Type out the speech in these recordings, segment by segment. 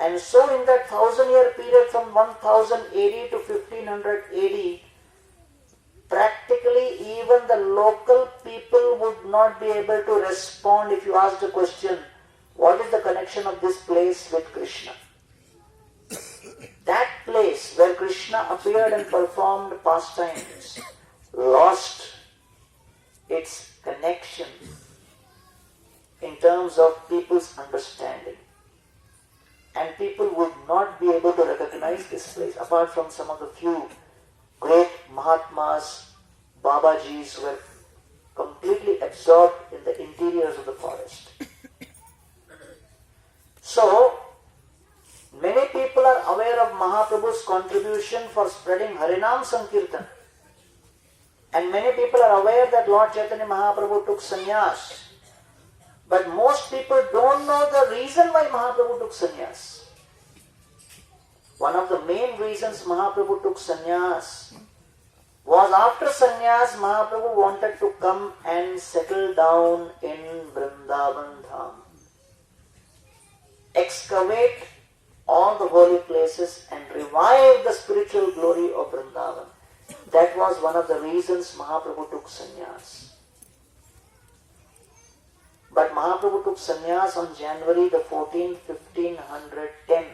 And so in that 1000-year period from 1000 AD to 1500 AD, practically even the local people would not be able to respond if you asked a question, what is the connection of this place with Krishna? That place where Krishna appeared and performed pastimes lost its connection in terms of people's understanding. And people would not be able to recognize this place, apart from some of the few great Mahatmas, Babajis, who were completely absorbed in the interiors of the forest. So, many people are aware of Mahaprabhu's contribution for spreading Harinam Sankirtan. And many people are aware that Lord Chaitanya Mahaprabhu took sannyas. But most people don't know the reason why Mahaprabhu took sannyas. One of the main reasons Mahaprabhu took sannyas was after sannyas, Mahaprabhu wanted to come and settle down in Vrindavan Dham. Excavate all the holy places and revive the spiritual glory of Vrindavan. That was one of the reasons Mahaprabhu took sannyas. But Mahaprabhu took sannyas on January the 14th, 1510.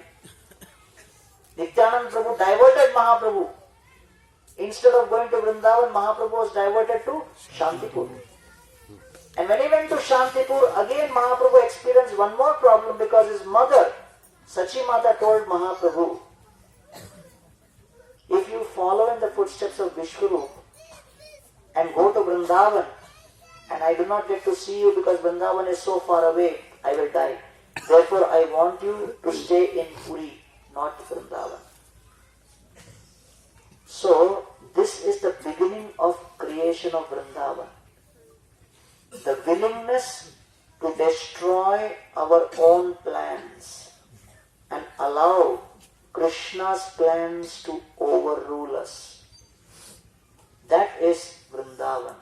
Nityananda Prabhu diverted Mahaprabhu. Instead of going to Vrindavan, Mahaprabhu was diverted to Shantipur. And when he went to Shantipur, again Mahaprabhu experienced one more problem because his mother, Sachi Mata, told Mahaprabhu, if you follow in the footsteps of Vishwarup and go to Vrindavan, and I do not get to see you because Vrindavan is so far away, I will die. Therefore, I want you to stay in Puri, not Vrindavan. So, this is the beginning of creation of Vrindavan. The willingness to destroy our own plans and allow Krishna's plans to overrule us. That is Vrindavan,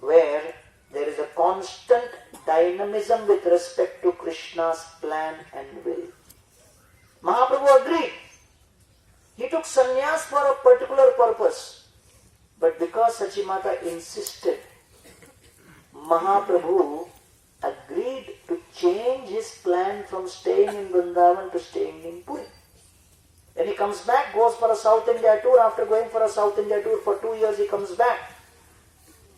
where there is a constant dynamism with respect to Krishna's plan and will. Mahaprabhu agreed. He took sannyas for a particular purpose. But because Sachimata insisted, Mahaprabhu agreed to change his plan from staying in Vrindavan to staying in Puri. Then he comes back, goes for a South India tour. After going for a South India tour for 2 years, he comes back.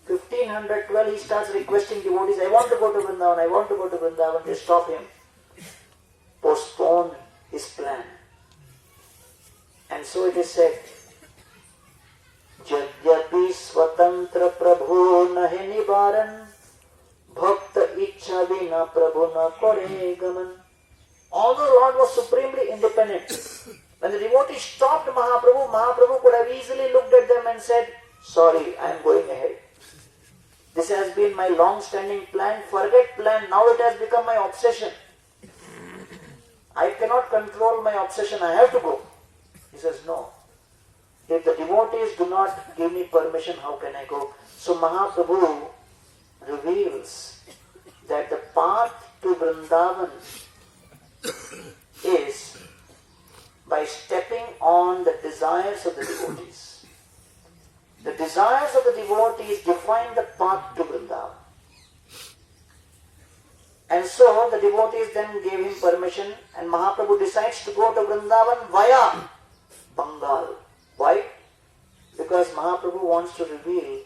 1512, he starts requesting devotees, I want to go to Vrindavan, I want to go to Vrindavan. They stop him, postpone his plan. And so it is said, Jagyapi swatantra prabhu nahi nibaran, bhakta ichha vina prabhu na kare gaman. Although Lord was supremely independent, when the devotees stopped Mahaprabhu, Mahaprabhu could have easily looked at them and said, sorry, I am going ahead. This has been my long-standing plan. Forget plan. Now it has become my obsession. I cannot control my obsession. I have to go. He says, no. If the devotees do not give me permission, how can I go? So Mahaprabhu reveals that the path to Vrindavan is by stepping on the desires of the devotees. The desires of the devotees define the path to Vrindavan. And so the devotees then gave him permission and Mahaprabhu decides to go to Vrindavan via Bengal. Why? Because Mahaprabhu wants to reveal,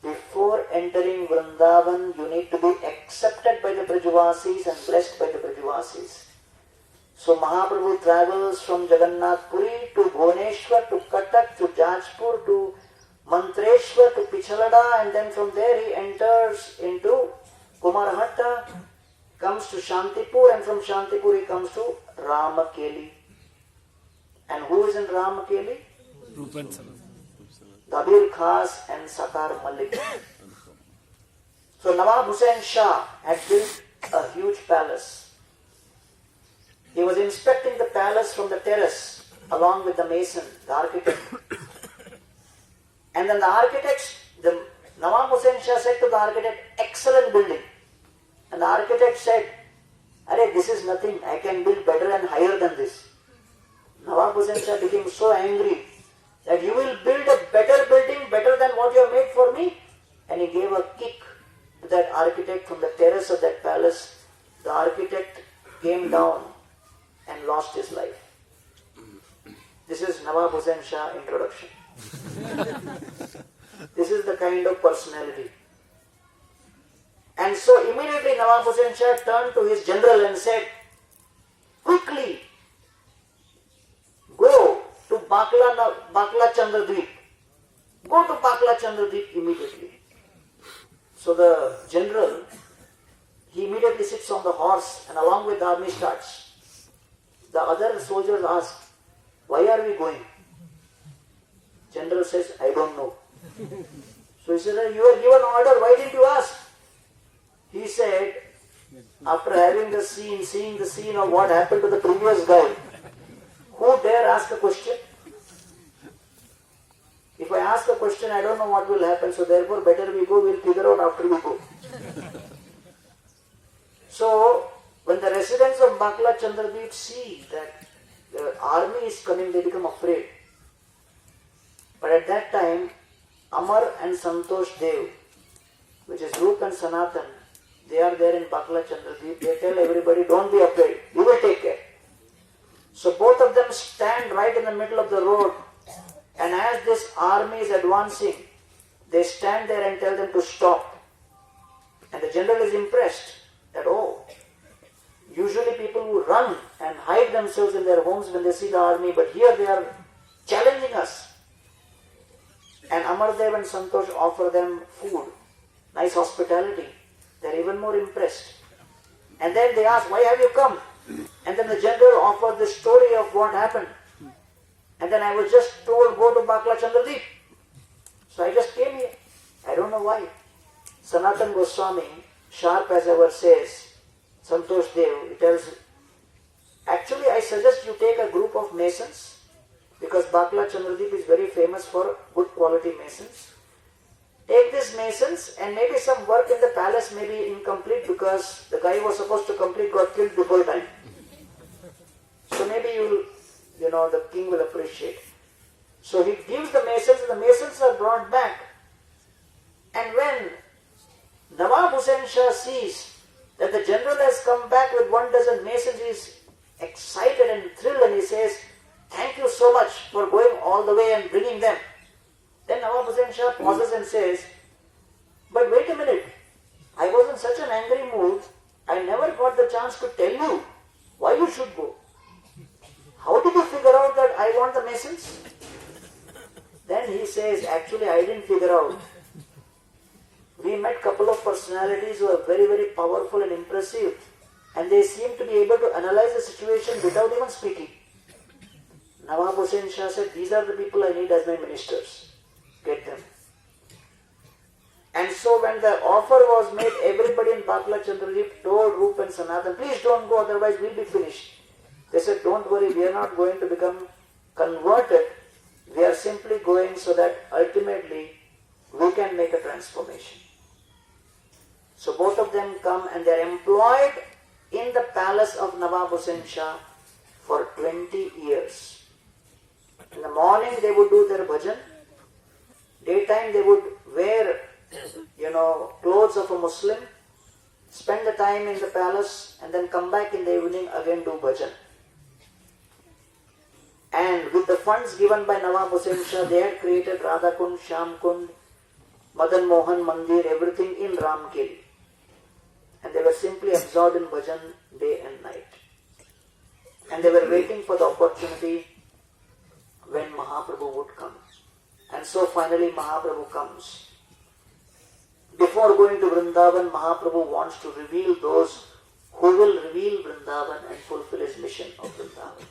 before entering Vrindavan, you need to be accepted by the Brajavasis and blessed by the Brajavasis. So Mahaprabhu travels from Jagannath Puri to Bhuvaneshwar to Cuttack to Jajpur to Mantreshwar to Pichalada, and then from there he enters into Kumarhatta, comes to Shantipur, and from Shantipur he comes to Ramakeli. And who is in Ramakeli? Kabir Khas and Sakar Malik. So Nawab Hussain Shah had built a huge palace. He was inspecting the palace from the terrace along with the mason, the architect. And then the Nawab Hussain Shah said to the architect, excellent building. And the architect said, Arey, this is nothing, I can build better and higher than this. Nawab Hussain Shah became so angry that you will build a better building, better than what you have made for me. And he gave a kick to that architect from the terrace of that palace. The architect came down and lost his life. This is Nawab Hussain Shah introduction. This is the kind of personality. And so immediately Nawab Hussain Shah turned to his general and said, quickly, go to Bakla Chandradweep. Go to Bakla Chandradweep immediately. So the general, he immediately sits on the horse and along with the army starts. The other soldiers ask, why are we going? General says, I don't know. So he said, you were given order, why didn't you ask? He said, after having seeing the scene of what happened to the previous guy, who dare ask a question? If I ask a question, I don't know what will happen, so therefore better we go, we'll figure out after we go. So, when the residents of Bakla Chandradweep see that the army is coming, they become afraid. But at that time, Amar and Santosh Dev, which is Rup and Sanatan, they are there in Bakla Chandradweep. They tell everybody, don't be afraid, you will take care. So both of them stand right in the middle of the road, and as this army is advancing, they stand there and tell them to stop. And the general is impressed that, oh, usually people who run and hide themselves in their homes when they see the army, but here they are challenging us. And Amardev and Santosh offer them food, nice hospitality. They are even more impressed. And then they ask, why have you come? And then the general offered the story of what happened. And then I was just told, go to Bakla Chandradweep. So I just came here. I don't know why. Sanatan Goswami, sharp as ever, says, Santosh Dev, he tells, actually I suggest you take a group of masons, because Bakla Chandradweep is very famous for good quality masons. Take these masons, and maybe some work in the palace may be incomplete because the guy who was supposed to complete got killed before time. So maybe the king will appreciate. So he gives the masons, and the masons are brought back. And when Nawab Hussain Shah sees that the general has come back with 12 masons, he is excited and thrilled, and he says, thank you so much for going all the way and bringing them. Then Nawab Hussain Shah pauses and says, but wait a minute, I was in such an angry mood, I never got the chance to tell you why you should go. How did you figure out that I want the masons? Then he says, actually I didn't figure out. We met a couple of personalities who are very, very powerful and impressive, and they seem to be able to analyze the situation without even speaking. Nawab Hussain Shah said, these are the people I need as my ministers. Get them. And so when the offer was made, everybody in Bakla Chandradweep told Rup and Sanatan, please don't go, otherwise we'll be finished. They said, don't worry, we are not going to become converted. We are simply going so that ultimately we can make a transformation. So both of them come and they are employed in the palace of Nawab Hussain Shah for 20 years. In the morning they would do their bhajan. Daytime they would wear, clothes of a Muslim, spend the time in the palace, and then come back in the evening again do bhajan. And with the funds given by Nawab Hussain Shah, they had created Radha Kund, Shyam Kund, Madan Mohan Mandir, everything in Ramkeli. And they were simply absorbed in bhajan day and night. And they were waiting for the opportunity when Mahaprabhu would come. And so finally Mahaprabhu comes. Before going to Vrindavan, Mahaprabhu wants to reveal those who will reveal Vrindavan and fulfill his mission of Vrindavan.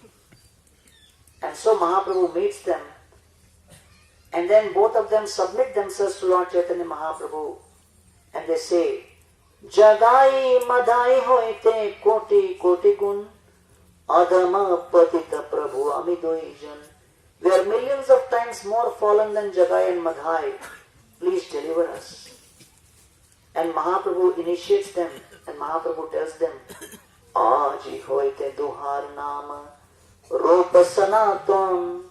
And so Mahaprabhu meets them, and then both of them submit themselves to Lord Chaitanya Mahaprabhu, and they say, Jagai madai hoite koti koti gun, adama patita prabhu amidoijan. We are millions of times more fallen than Jagai and Madhai. Please deliver us. And Mahaprabhu initiates them, and Mahaprabhu tells them, Aji hoite duhar naam roop sanatan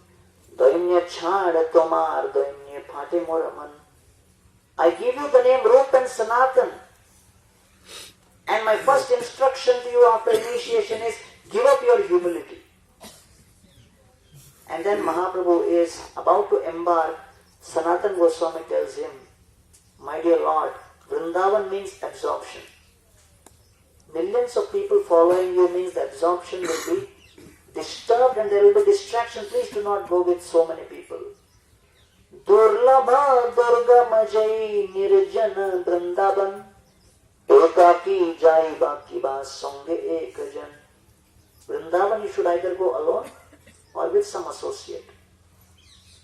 doimya chhad tomar doimya phate moraman. I give you the name Roop and Sanatan. And my first instruction to you after initiation is give up your humility. And then Mahaprabhu is about to embark. Sanatan Goswami tells him, my dear Lord, Vrindavan means absorption. Millions of people following you means the absorption will be disturbed and there will be distraction. Please do not go with so many people. Durlabha Durga Majai Nirjana Vrindavan Ekaki Jai Baki Ba Songe Ekajan. Vrindavan you should either go alone or with some associate.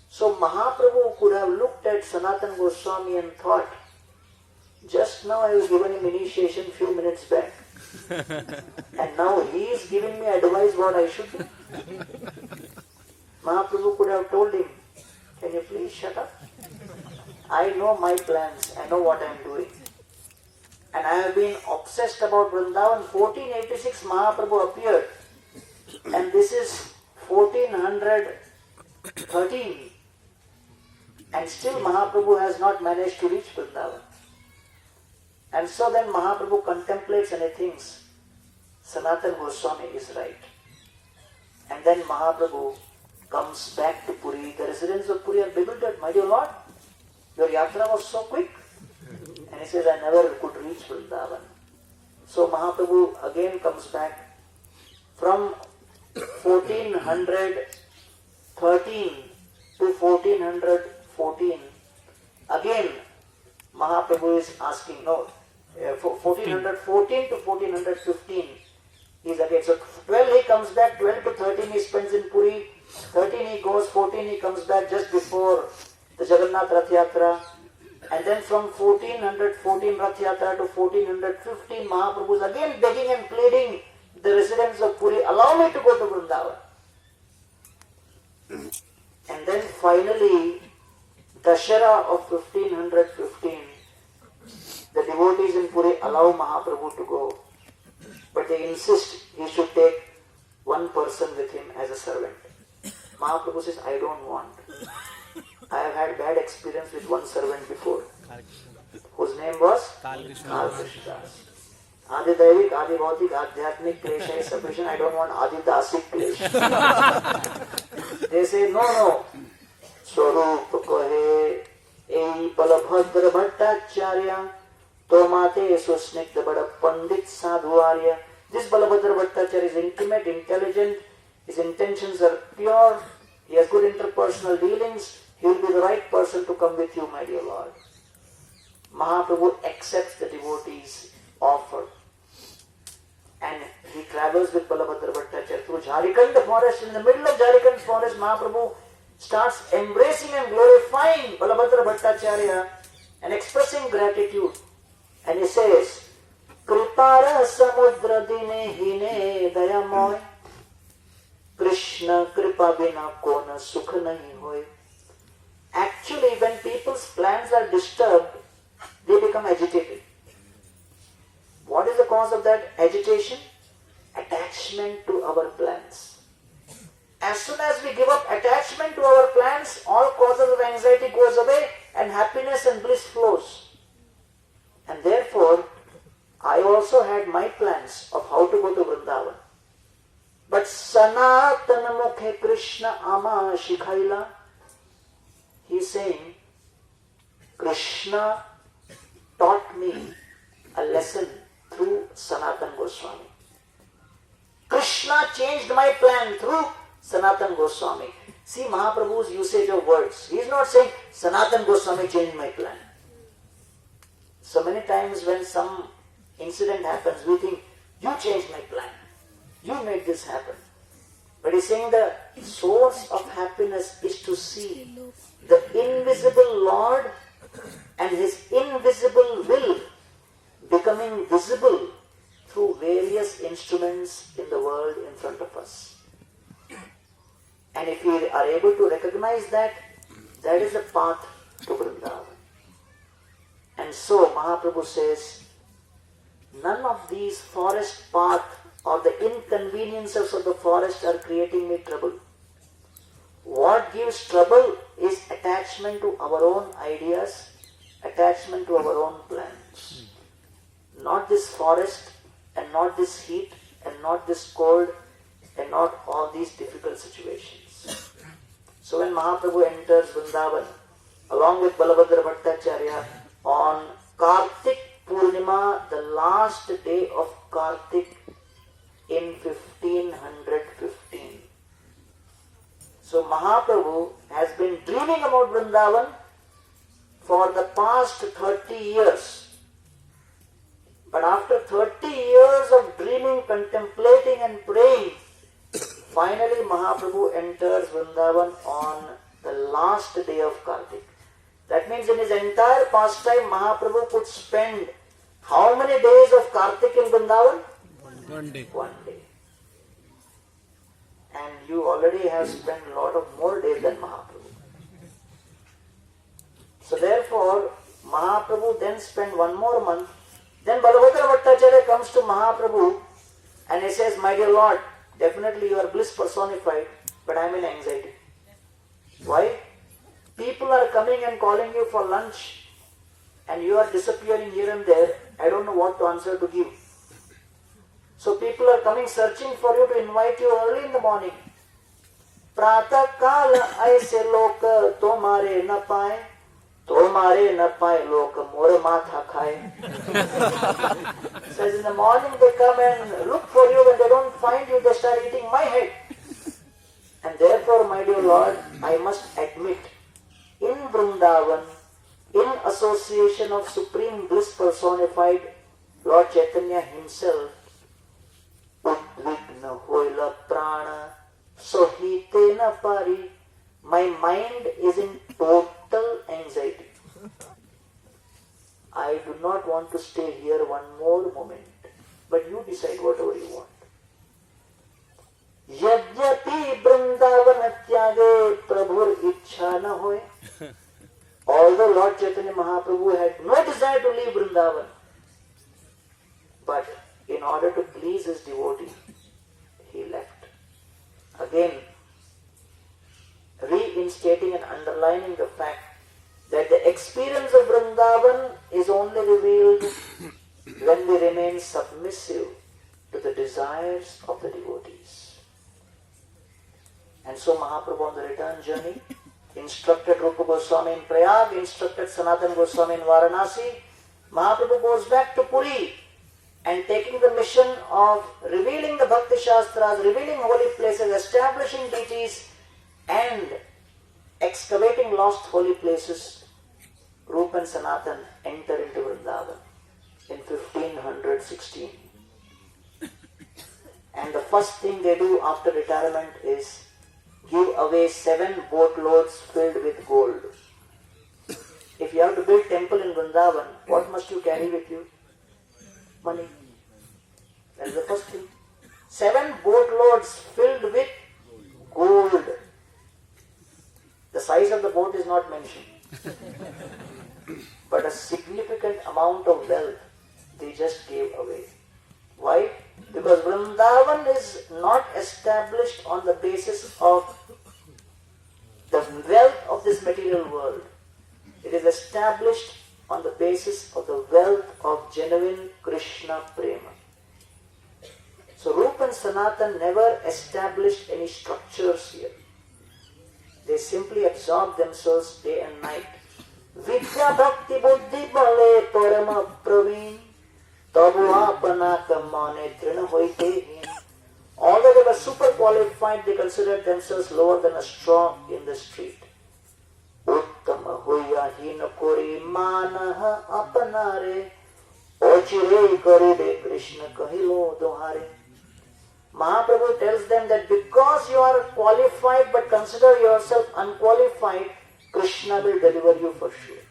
So Mahaprabhu could have looked at Sanatan Goswami and thought, just now I was given him initiation few minutes back. And now he is giving me advice what I should do. Mahaprabhu could have told him, can you please shut up? I know my plans, I know what I am doing. And I have been obsessed about Vrindavan. 1486 Mahaprabhu appeared. And this is 1413. And still Mahaprabhu has not managed to reach Vrindavan. And so then Mahaprabhu contemplates and he thinks, Sanatan Goswami is right. And then Mahaprabhu comes back to Puri. The residents of Puri are bewildered. My dear Lord, your yatra was so quick. And he says, I never could reach Vrindavan. So Mahaprabhu again comes back from 1413 to 1414. Again, Mahaprabhu is asking, 1414 to 1415 is again. So 12 he comes back, 12 to 13 he spends in Puri, 13 he goes, 14 he comes back just before the Jagannath Rath Yatra. And then from 1414 Rath Yatra to 1415 Mahaprabhu is again begging and pleading the residents of Puri, allow me to go to Vrindavan. And then finally, Dashara of 1515, the devotees in Puri allow Mahaprabhu to go. But they insist he should take one person with him as a servant. Mahaprabhu says, I don't want. I have had bad experience with one servant before, whose name was Krishna Das. Adi Daivik, Adi Bhautik, Adhyatmik Klesha is sufficient. I don't want Adi Dasik Klesha. They say, no. Swarup Kohe, Ei Balabhadra Bhattacharya, Tomate Susnikta Bada Pandit Sadhuarya. This Balabhadra Bhattacharya is intimate, intelligent, his intentions are pure, he has good interpersonal dealings, he will be the right person to come with you, my dear Lord. Mahaprabhu accepts the devotee's offer. And he travels with Balabhadra Bhattacharya through Jharkhand forest. In the middle of Jharkhand forest, Mahaprabhu starts embracing and glorifying Balabhadra Bhattacharya and expressing gratitude. And he says, Kripara samudra dine hine dayamoy, Krishna kripa bina kona sukha nahi hoy. Actually, when people's plans are disturbed, they become agitated. What is the cause of that agitation? Attachment to our plans. As soon as we give up attachment to our plans, all causes of anxiety goes away and happiness and bliss flows. And therefore, I also had my plans of how to go to Vrindavan. But Sanatana Mukhe Krishna Ama Shikhaila, he is saying, Krishna taught me a lesson through Sanatan Goswami. Krishna changed my plan through Sanatan Goswami. See Mahaprabhu's usage of words. He is not saying Sanatan Goswami changed my plan. So many times when some incident happens, we think, you changed my plan. You made this happen. But he's saying the source of happiness is to see the invisible Lord and his invisible will becoming visible through various instruments in the world in front of us. And if we are able to recognize that, that is the path to Vrindavan. And so Mahaprabhu says, none of these forest path or the inconveniences of the forest are creating me trouble. What gives trouble is attachment to our own ideas, attachment to our own plans. Not this forest, and not this heat, and not this cold, and not all these difficult situations. So when Mahaprabhu enters Vrindavan, along with Balabhadra Bhattacharya, on Kartik Purnima, the last day of Kartik in 1515. So Mahaprabhu has been dreaming about Vrindavan for the past 30 years. But after 30 years of dreaming, contemplating and praying, finally Mahaprabhu enters Vrindavan on the last day of Kartik. That means in his entire pastime, Mahaprabhu could spend how many days of Kartik in Vrindavan? 1 day. 1 day. And you already have spent a lot of more days than Mahaprabhu. So therefore, Mahaprabhu then spent 1 more month. Then Balabhadra Bhattacharya comes to Mahaprabhu and he says, "My dear Lord, definitely you are bliss personified, but I am in anxiety." Why? People are coming and calling you for lunch and you are disappearing here and there. I don't know what to answer to give. So people are coming searching for you to invite you early in the morning. Prata kala aise lok tomare na paye, tomare na paye lok more matha khaye. Says in the morning they come and look for you, when they don't find you, they start eating my head. And therefore, my dear Lord, I must admit, in Vrindavan, in association of Supreme Bliss personified Lord Chaitanya himself, Udvigna hoila prana sohite na pari, my mind is in total anxiety. I do not want to stay here 1 more moment, but you decide whatever you want. Yajyati Vrindavan tyage prabhur ichha na hoy. Although Lord Chaitanya Mahaprabhu had no desire to leave Vrindavan, but in order to please his devotee, he left. Again, reinstating and underlining the fact that the experience of Vrindavan is only revealed when we remain submissive to the desires of the devotees. And so Mahaprabhu on the return journey instructed Rupa Goswami in Prayag, instructed Sanatana Goswami in Varanasi. Mahaprabhu goes back to Puri and taking the mission of revealing the Bhakti Shastras, revealing holy places, establishing deities and excavating lost holy places, Rupa and Sanatan enter into Vrindavan in 1516. And the first thing they do after retirement is give away 7 boatloads filled with gold. If you have to build temple in Vrindavan, what must you carry with you? Money. That is the first thing. 7 boatloads filled with gold. The size of the boat is not mentioned. But a significant amount of wealth they just gave away. Why? Because Vrindavan is not established on the basis of the wealth of this material world. It is established on the basis of the wealth of genuine Krishna Prema. So Rupa and Sanatan never established any structures here. They simply absorbed themselves day and night. Vidya Bhakti Buddhi Bale Parama Praveen Tabu Apana Kamane Trina Hoite. Although they were super qualified, they considered themselves lower than a straw in the street. Uttama Hoya Hina Kori Manaha Apanare Ochire Karide Krishna Kahilo Dohare. Mahaprabhu tells them that because you are qualified but consider yourself unqualified, Krishna will deliver you for sure.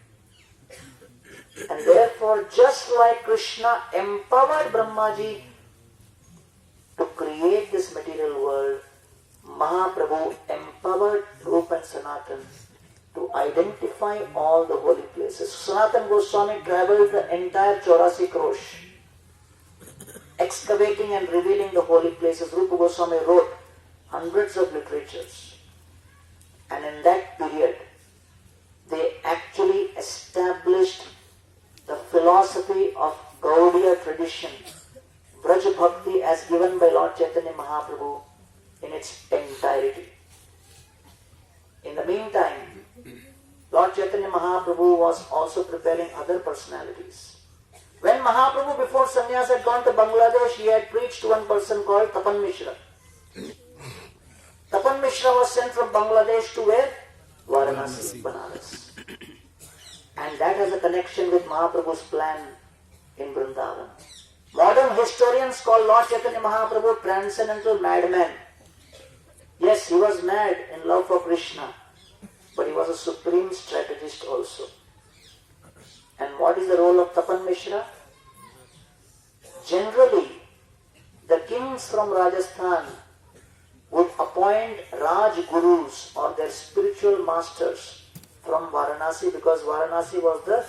And therefore, just like Krishna empowered Brahmaji to create this material world, Mahaprabhu empowered Rupa and Sanatan to identify all the holy places. Sanatana Goswami traveled the entire 84 Krosh. excavating and revealing the holy places. Rupa Goswami wrote hundreds of literatures. And in that period, they actually established the philosophy of Gaudiya tradition, Braj Bhakti as given by Lord Chaitanya Mahaprabhu in its entirety. In the meantime, Lord Chaitanya Mahaprabhu was also preparing other personalities. When Mahaprabhu before sannyas had gone to Bangladesh, he had preached to one person called Tapan Mishra. Tapan Mishra was sent from Bangladesh to where? Varanasi, Banaras. And that has a connection with Mahaprabhu's plan in Vrindavan. Modern historians call Lord Chaitanya Mahaprabhu transcendental madman. Yes, he was mad in love for Krishna, but he was a supreme strategist also. And what is the role of Tapan Mishra? Generally, the kings from Rajasthan would appoint Raj Gurus or their spiritual masters from Varanasi, because Varanasi was the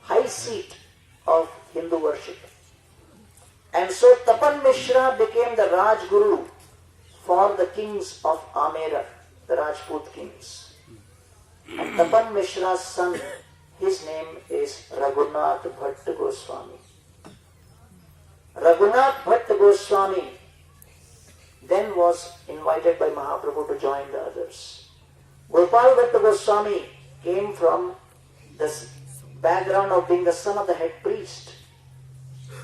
high seat of Hindu worship. And so Tapan Mishra became the Raj Guru for the kings of Amera, the Rajput kings. And Tapan Mishra's son, his name is Raghunath Bhatt Goswami. Raghunath Bhatt Goswami then was invited by Mahaprabhu to join the others. Gopal Bhatt Goswami came from the background of being the son of the head priest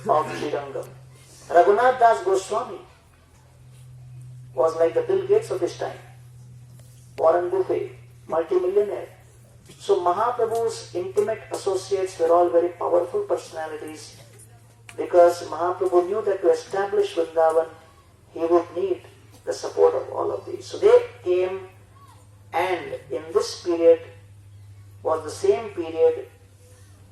of Srirangam. Raghunath Das Goswami was like the Bill Gates of his time, Warren Buffett, multi-millionaire. So Mahaprabhu's intimate associates were all very powerful personalities, because Mahaprabhu knew that to establish Vrindavan, he would need the support of all of these. So they came, and in this period was the same period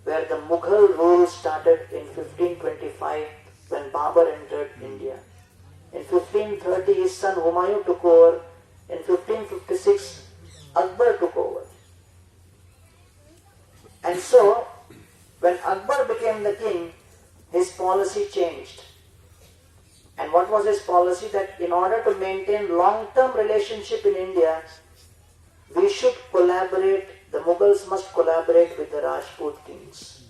where the Mughal rule started in 1525 when Babur entered India. In 1530 his son Humayun took over. In 1556 Akbar took over. And so when Akbar became the king, his policy changed. And what was his policy? That in order to maintain long-term relationship in India, we should collaborate, the Mughals must collaborate with the Rajput kings.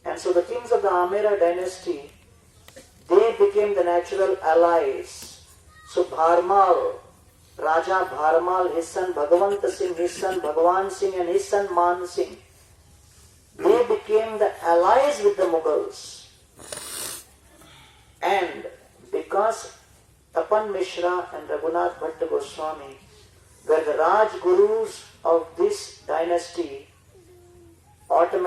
And so the kings of the Amera dynasty, they became the natural allies. So Bharmal, Raja Bharmal, his son Bhagavant Singh, his son Bhagwan Singh and his son Man Singh, they became the allies with the Mughals. And because Tapan Mishra and Raghunath Bhatt Goswami were the Raj Gurus of this dynasty, automatically